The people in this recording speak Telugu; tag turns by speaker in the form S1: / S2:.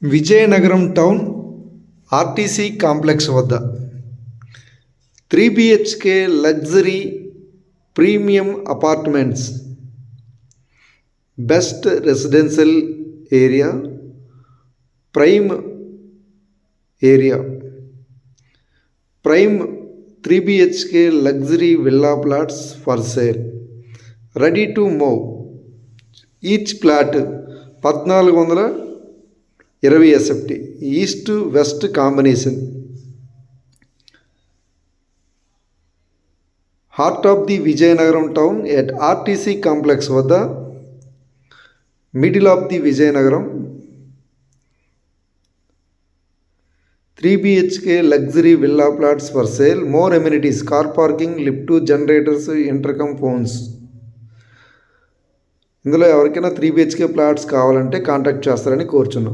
S1: విజయనగరం టౌన్ ఆర్టీసీ కాంప్లెక్స్ వద్ద 3 BHK luxury premium apartments, best residential area, prime area, prime 3 BHK luxury villa plots for sale, ready to move. Each plot 1420 SFT, east west combination. Heart of the Vizianagaram town at RTC complex వద్ద, middle of the Vizianagaram. 3 BHK luxury villa plots for sale, more amenities, car parking, lift, generators, intercom phones. ఇందులో ఎవరికైనా 3 BHK ప్లాట్స్ కావాలంటే కాంటాక్ట్ చేస్తారని కోరుచున్నాం.